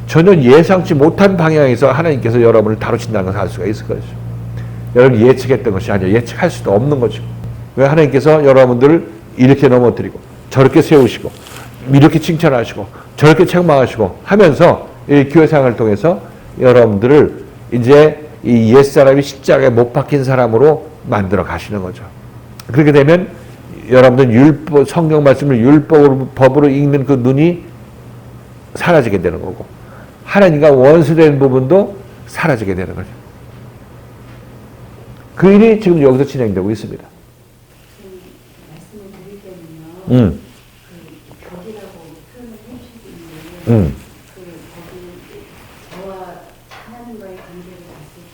전혀 예상치 못한 방향에서 하나님께서 여러분을 다루신다는 것을 알 수가 있을 것이죠. 여러분 예측했던 것이 아니라 예측할 수도 없는 거죠. 왜 하나님께서 여러분들을 이렇게 넘어뜨리고 저렇게 세우시고 이렇게 칭찬하시고 저렇게 책망하시고 하면서 이 교회 생활을 통해서 여러분들을 이제 이 옛사람이 십자가에 못 박힌 사람으로 만들어 가시는 거죠. 그렇게 되면 여러분들 성경 말씀을 율법으로, 법으로 읽는 그 눈이 사라지게 되는 거고 하나님과 원수된 부분도 사라지게 되는 거죠. 그 일이 지금 여기서 진행되고 있습니다. 말씀을 드릴 때는요. 그 벽이라고 표현을 해주시는데 거기 저와 하나님과의 관계를 봤을 때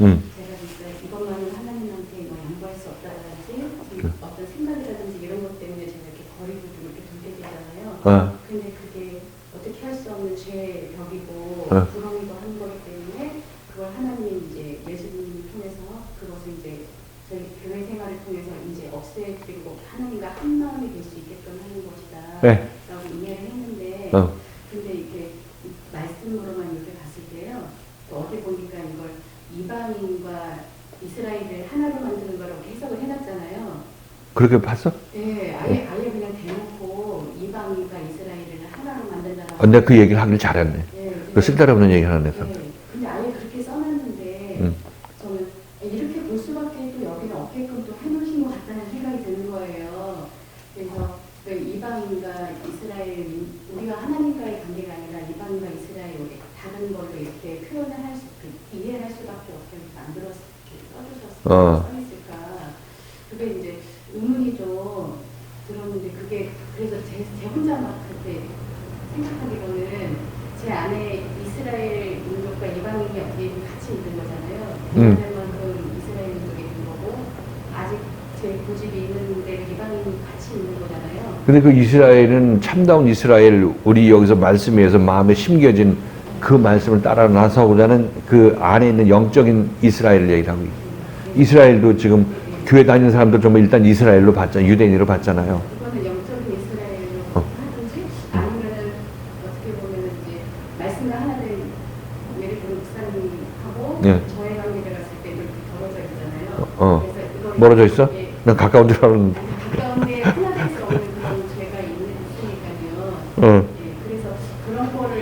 제가 진짜 이것만은 하나님한테 양보할 수 없다든지 어떤 생각이라든지 이런 것 때문에 제가 이렇게 거리고 좀 이렇게 두게 되잖아요. 근데 그게 어떻게 할 수 없는 죄의 벽이고 불응이고 하는 거기 때문에 그걸 하나님 이제 예수님을 통해서 그것을 이제 저희 교회 생활을 통해서 이제 없애드리고 하나님과 한 마음이 될 수 있게끔 하는 것이다 네. 라고 이해를 했는데 근데 이렇게 말씀으로만 이렇게 봤을 때요 또 어디 보니까 이걸 이방인과 이스라엘을 하나로 만드는 거라고 해석을 해놨잖아요. 그렇게 봤어? 네, 아예 그냥 대놓고 이방인과 이스라엘을 하나로 만든다라고. 근데 그 얘기를 하길 잘했네. 네, 그 쓸데없는 얘기 하는 데서. 네, 근데 아예 그렇게 써놨는데 저는 이렇게 볼 수밖에 또 여기는 없게끔 또 해놓으신 것 같다는 생각이 드는 거예요. 그래서 그 이방인과 이스라엘, 우리가 하나님과의 관계가 아니라 이방인과 이스라엘 다른 걸로 이렇게 표현을 이해를 할 수밖에 없게 써주셨을까? 그게 이제 의문이 좀 들었는데 그게 그래서 제 혼자 막 그렇게 생각하기로는 제 안에 이스라엘 민족과 이방인이 어떻게 같이 있는 거잖아요. 그만큼 이스라엘 민족이 있는 거고 아직 제 고집이 있는 대로 이방인이 같이 있는 거잖아요. 근데 그 이스라엘은 참다운 이스라엘, 우리 여기서 말씀에서 마음에 심겨진 그 말씀을 따라 나서고자는 그 안에 있는 영적인 이스라엘을 얘기를 하고 있어요. 이스라엘도 지금 교회 다니는 사람들 좀 일단 이스라엘로 봤잖아요. 유대인으로 봤잖아요. 그거는 영적인 이스라엘로 하든지 아니면은 어떻게 보면은 이제 말씀과 하나 된 예를 들면 목사님하고 저의 관계를 봤을 때 이렇게 떨어져 있잖아요. 그래서 이거 멀어져 있어? 예. 난 가까운 줄 알았는데. 가까운데 하나 될 수 없는 그런 죄가 있으니까요. 예, 그래서 그런 거를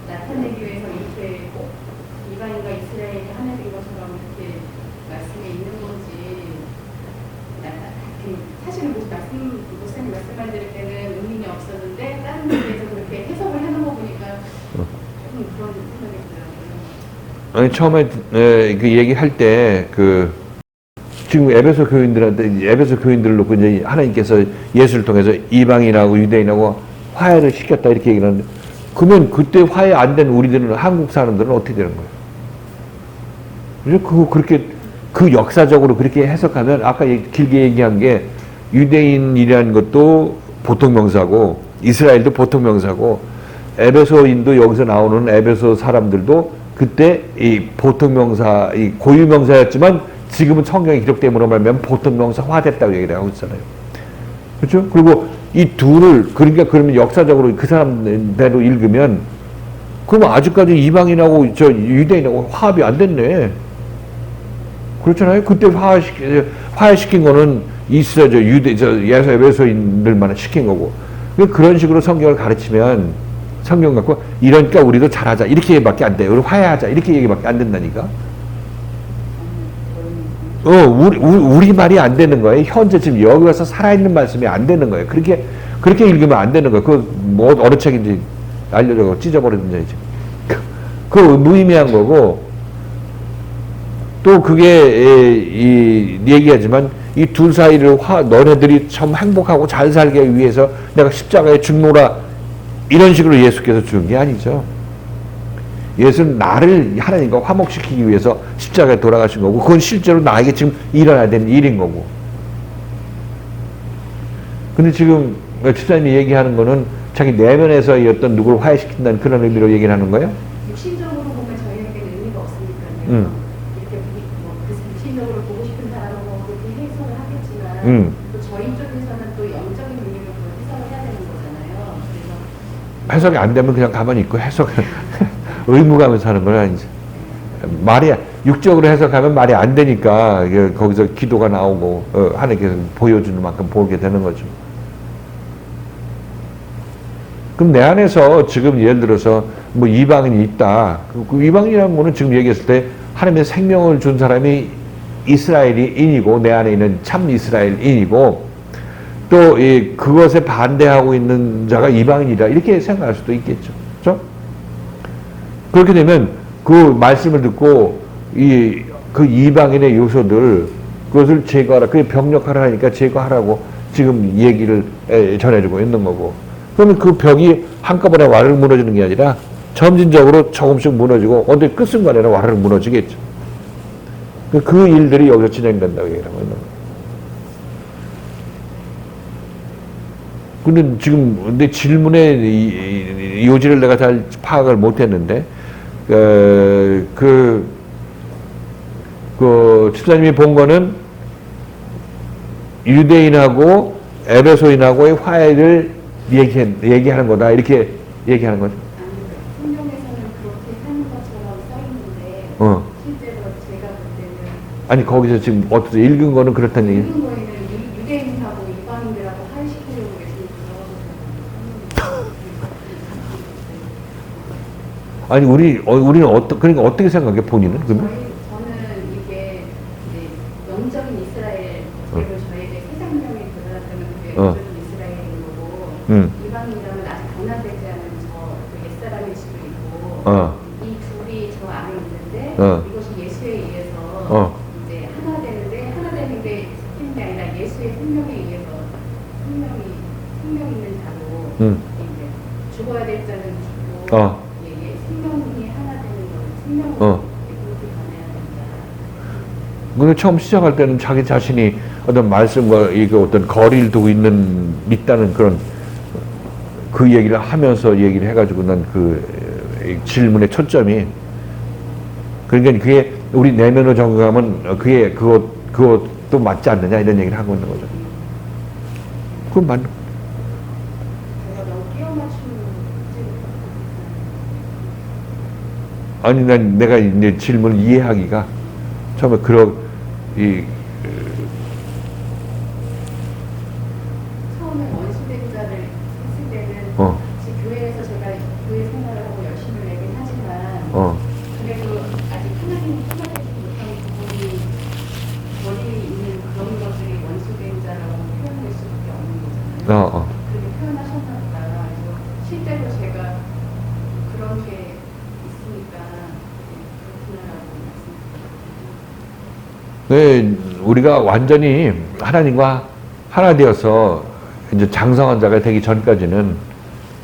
나타내기 위해서 이렇게 꼭 이방인과 이스라엘이 하나 된 것처럼 이렇게 말씀에 있는 건지 사실은 목사님 말씀만 들을 때는 의미가 없었는데 다른 데에서 그렇게 해석을 해놓은 거 보니까 조금 그런 생각이 들어요. 아니 처음에 그 얘기할 때 지금 에베소 교인들을 놓고 이제 하나님께서 예수를 통해서 이방인하고 유대인하고 화해를 시켰다 이렇게 얘기를 하는데 그러면 그때 화해 안 된 우리들은 한국 사람들은 어떻게 되는 거예요? 그래서 그렇게 그 역사적으로 그렇게 해석하면 아까 길게 얘기한 게 유대인이라는 것도 보통 명사고 이스라엘도 보통 명사고 에베소인도 여기서 나오는 에베소 사람들도 그때 이 보통 명사, 이 고유 명사였지만 지금은 성경의 기록됨으로 말하면 보통 명사화됐다고 얘기를 하고 있잖아요. 그렇죠? 그리고 이 둘을 그러니까 그러면 역사적으로 그 사람대로 읽으면 그럼 아직까지 이방인하고 저 유대인하고 화합이 안 됐네. 그렇잖아요. 그때 화해시킨 거는 이스라엘, 에베소인들만 시킨 거고. 그런 식으로 성경을 가르치면 성경 갖고 이러니까 우리도 잘하자 이렇게밖에 안 돼요. 우리 화해하자 이렇게 얘기밖에 안 된다니까. 우리 말이 안 되는 거예요. 현재 지금 여기 와서 살아있는 말씀이 안 되는 거예요. 그렇게 읽으면 안 되는 거예요. 뭐 어느 책인지 알려줘 찢어버리든지 그 무의미한 거고. 또 그게 얘기하지만 이 둘 사이를 너네들이 참 행복하고 잘 살게 위해서 내가 십자가에 죽노라 이런 식으로 예수께서 죽은 게 아니죠. 예수는 나를 하나님과 화목시키기 위해서 십자가에 돌아가신 거고 그건 실제로 나에게 지금 일어나야 되는 일인 거고. 근데 지금 집사님이 얘기하는 거는 자기 내면에서 어떤 누구를 화해시킨다는 그런 의미로 얘기를 하는 거예요? 육신적으로 보면 저희에게는 의미가 없으니까요. 또 저희 쪽에서는 또 영적인 의미로 해석을 해야 되는 거잖아요. 그래서 해석이 안 되면 그냥 가만히 있고 의무감에서 하는 건 아니죠. 말이 육적으로 해석하면 말이 안 되니까 거기서 기도가 나오고 하나님께서 보여주는 만큼 보게 되는 거죠. 그럼 내 안에서 지금 예를 들어서 뭐 이방인이 있다. 그 이방인이라는 거는 지금 얘기했을 때 하나님의 생명을 준 사람이 이스라엘인이고 내 안에 있는 참 이스라엘인이고 또 그것에 반대하고 있는 자가 이방인이다 이렇게 생각할 수도 있겠죠. 그렇죠? 그렇게 되면 그 말씀을 듣고 그 이방인의 요소들 그것을 제거하라. 그게 병력하라 하니까 제거하라고 지금 얘기를 전해주고 있는 거고. 그러면 그 벽이 한꺼번에 와르르 무너지는 게 아니라 점진적으로 조금씩 무너지고 어디 끝순간에는 와르르 무너지겠죠. 그 일들이 여기서 진행된다고 얘기를 하고 있는 거예요. 근데 지금 내 질문의 요지를 내가 잘 파악을 못했는데 집사님이 본 거는 유대인하고 에베소인하고의 화해를 얘기하는 거다 이렇게 얘기하는 거죠. 성경에서는 그렇게 하는 것처럼 써 있는데 실제로 제가 볼 때는 아니 거기서 지금 어떻게 읽은 거는 그렇다는 얘기. 읽은 거에는 유대인하고 이방인들하고 화해시키려고 예수님 들어가서 아니 우리는 그러니까 어떻게 생각해 본인은 그러면? 저는 이게 이제 영적인 이스라엘 그리고 저에게 새 생명이 들어왔다면 그게 영적인 이스라엘인 거고 이방인이라면 아직 강남되지 않은 저그 옛사람의 집도 있고 이 둘이 저 안에 있는데 이것이 예수에 의해서 이제 하나 되는데 하나 되는 게 생긴 게 아니라 예수의 생명에 의해서 생명 있는 자로 이제 죽어야 될 자는 죽고 생명이 하나 되는 거 생명으로 그렇게 변해야 된다. 근데 처음 시작할 때는 자기 자신이 어떤 말씀과 이게 어떤 거리를 두고 있다는 그런 그 얘기를 하면서 얘기를 해가지고 난 그 질문의 초점이 그러니까 그게 우리 내면으로 적용하면 그게 그것도 맞지 않느냐 이런 얘기를 하고 있는 거죠. 그건 맞는. 제가 너무 끼워 맞추는 아니 난 내가 이제 질문을 이해하기가 처음에 처음에 원수된 자를 했을 때는 지금 교회에서 제가 교회 생활을 하고 열심히 내긴 하지만 그래도 아직 하나님 찾아내지 못한 부분이 머리에 있는 그런 것들이 원수된 자라고 표현할 수밖에 없는 거잖아요. 그렇게 표현하셨나 보다. 그래서 실제로 제가 그런 게 있으니까 그렇구나라고 말씀드렸어요. 네, 우리가 완전히 하나님과 하나 되어서 이제 장성한 자가 되기 전까지는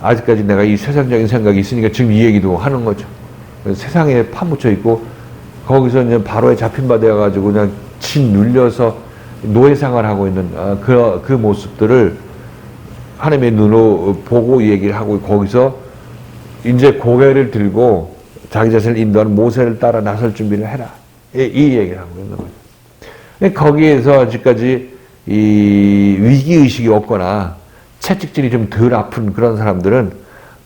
아직까지 내가 이 세상적인 생각이 있으니까 지금 이 얘기도 하는 거죠. 세상에 파묻혀 있고 거기서 이제 바로에 잡힌 바 되어가지고 그냥 짓눌려서 노예 생활하고 있는 그 모습들을 하나님의 눈으로 보고 얘기를 하고 거기서 이제 고개를 들고 자기 자신을 인도하는 모세를 따라 나설 준비를 해라. 이 얘기를 하고 있는 거죠. 거기에서 아직까지 이 위기의식이 없거나 채찍질이 좀 덜 아픈 그런 사람들은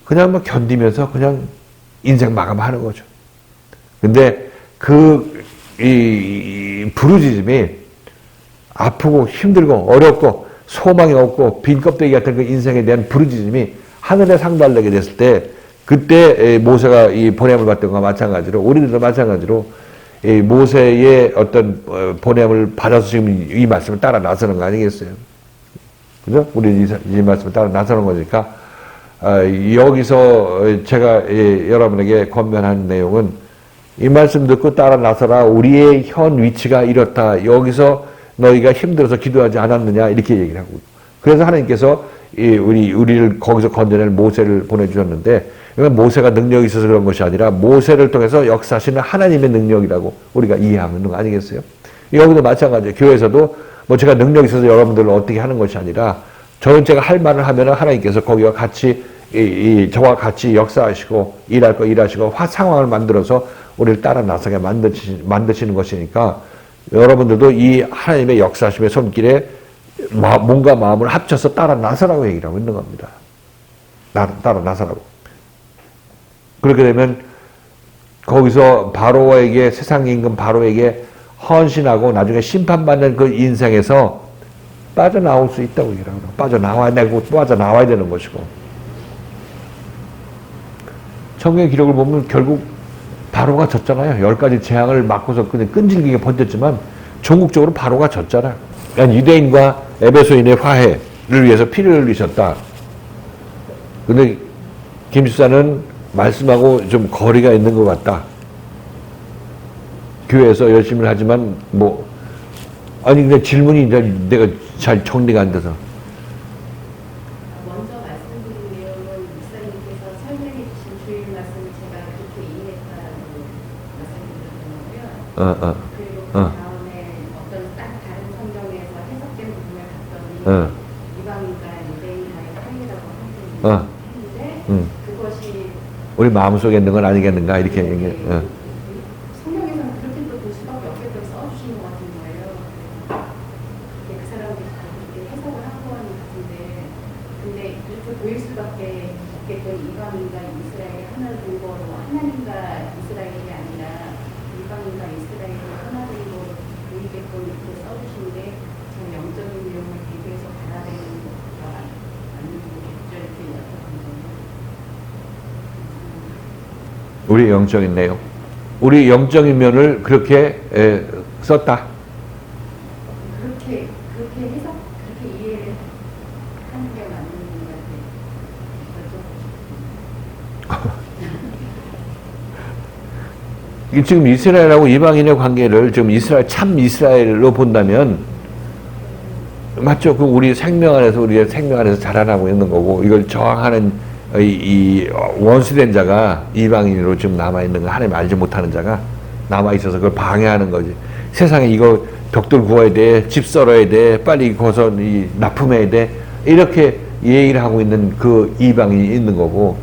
그냥 뭐 견디면서 그냥 인생 마감하는 거죠. 근데 이 부르짖음이 아프고 힘들고 어렵고 소망이 없고 빈 껍데기 같은 그 인생에 대한 부르짖음이 하늘에 상달되게 됐을 때 그때 모세가 이 보냄을 받던 것과 마찬가지로 우리들도 마찬가지로 이 모세의 어떤 보냄을 받아서 지금 이 말씀을 따라 나서는 거 아니겠어요? 그죠? 우리 이 말씀을 따라 나서는 거니까 여기서 제가 여러분에게 권면한 내용은 이 말씀 듣고 따라 나서라. 우리의 현 위치가 이렇다. 여기서 너희가 힘들어서 기도하지 않았느냐 이렇게 얘기를 하고 그래서 하나님께서 우리를 거기서 건져낼 모세를 보내주셨는데 이건 모세가 능력이 있어서 그런 것이 아니라 모세를 통해서 역사하시는 하나님의 능력이라고 우리가 이해하는 거 아니겠어요? 여기도 마찬가지예요. 교회에서도 뭐 제가 능력이 있어서 여러분들을 어떻게 하는 것이 아니라 저는 제가 할 말을 하면 하나님께서 거기와 같이 저와 같이 역사하시고 일할 거 일하시고 상황을 만들어서 우리를 따라 나서게 만드시는 것이니까 여러분들도 이 하나님의 역사하심의 손길에 몸과 마음을 합쳐서 따라 나서라고 얘기를 하고 있는 겁니다. 따라 나서라고. 그렇게 되면 거기서 바로에게 세상 임금 바로에게 헌신하고 나중에 심판받는 그 인생에서 빠져나올 수 있다고 얘기를 하고 빠져나와야 되는 것이고 성경의 기록을 보면 결국 바로가 졌잖아요. 10가지 재앙을 맞고서 그냥 끈질기게 버텼지만 전국적으로 바로가 졌잖아요. 그러니까 유대인과 에베소인의 화해를 위해서 피를 흘리셨다. 근데 김 집사는 말씀하고 좀 거리가 있는 것 같다. 교회에서 열심히 하지만 뭐 아니 근데 질문이 이제 내가 잘 정리가 안 돼서. 먼저 말씀드린 내용은 목사님께서 설명해 주신 주일 말씀을 제가 그렇게 이해했다고 말씀드렸던 거고요. 그리고 그 다음에 어떤 딱 다른 성경에서 해석된 부분을 봤더니 이방인과 유대인과의 사이라고 했는데 그것이 우리 마음속에 있는 건 아니겠는가 이렇게 얘기해. 성경에서는 그렇게 또 볼 수밖에 없겠다고 써주신 것 같은 거예요. 그 사람들이 다 그렇게 해석을 한 거 같은데 근데 그렇게 보일 수밖에 없겠던 이방인과 이스라엘 하나 근거로 하나님과 이스라엘이 아니라 이방인과 이스라엘이 하나 근거로 보이게끔 이렇게 써주신데 저 영적인 내용을 비교해서 받아들이는 것과 아니면 이렇게 우리 영적인 내용, 우리 영적인 면을 그렇게 썼다. 그렇게 해석 그렇게 이해를 하는 게 맞는 것 같아요. 이게 지금 이스라엘하고 이방인의 관계를 지금 참 이스라엘로 본다면 맞죠? 그 우리 생명 안에서 자라나고 있는 거고 이걸 저항하는 이 원수된 자가 이방인으로 지금 남아 있는 거 하나님 알지 못하는 자가 남아 있어서 그걸 방해하는 거지. 세상에 이거 벽돌 구워야 돼, 집 썰어야 돼, 빨리 거서 납품해야 돼 이렇게 얘기를 하고 있는 그 이방인이 있는 거고.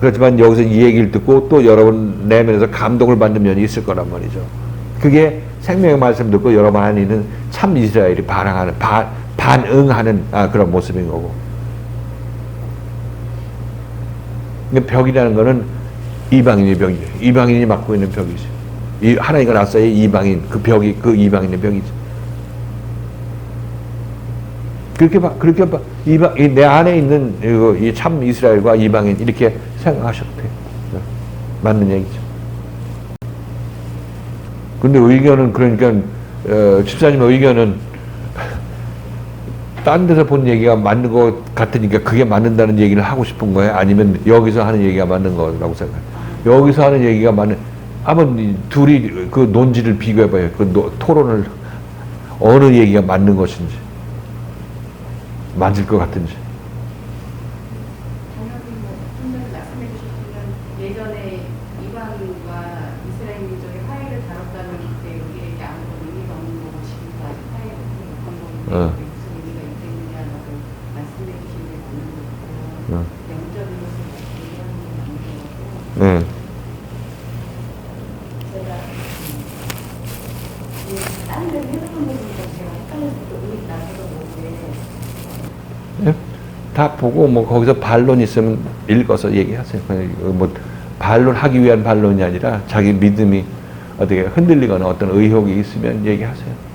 그렇지만 여기서 이 얘기를 듣고 또 여러분 내면에서 감동을 받는 면이 있을 거란 말이죠. 그게 생명의 말씀 듣고 여러분 안에 있는 참 이스라엘이 반응하는 그런 모습인 거고. 벽이라는 거는 이방인의 벽이죠. 이방인이 맡고 있는 벽이죠. 하나님과 나서의 이방인, 그 벽이 그 이방인의 벽이죠. 그렇게 봐. 내 안에 있는 이 참 이스라엘과 이방인 이렇게 생각하셔도 돼요. 맞는 얘기죠. 근데 의견은 그러니까 집사님 의견은 딴 데서 본 얘기가 맞는 것 같으니까 그게 맞는다는 얘기를 하고 싶은 거예요? 아니면 여기서 하는 얘기가 맞는 거라고 생각해요? 여기서 하는 얘기가 한번 둘이 그 논지를 비교해봐요. 그 토론을 어느 얘기가 맞는 것인지 맞을 것 같은지. 당연히 좀 전에 말씀해 주셨지만 예전에 이방인과 이스라엘 민족의 화해를 다뤘다는 게 우리에게 아무런 의미가 없는 거고 지금도 아직 화해를 못한 건데 무슨 의미가 있겠느냐라고 말씀해 주신 게 맞는 거고 영적인 것을 얘기하는 게 맞는 거고 제가 다른 데서 해석한 부분도 제가 헷갈려서 조금 나서도 모르게 다 보고 뭐 거기서 반론 있으면 읽어서 얘기하세요. 뭐 반론하기 위한 반론이 아니라 자기 믿음이 어떻게 흔들리거나 어떤 의혹이 있으면 얘기하세요.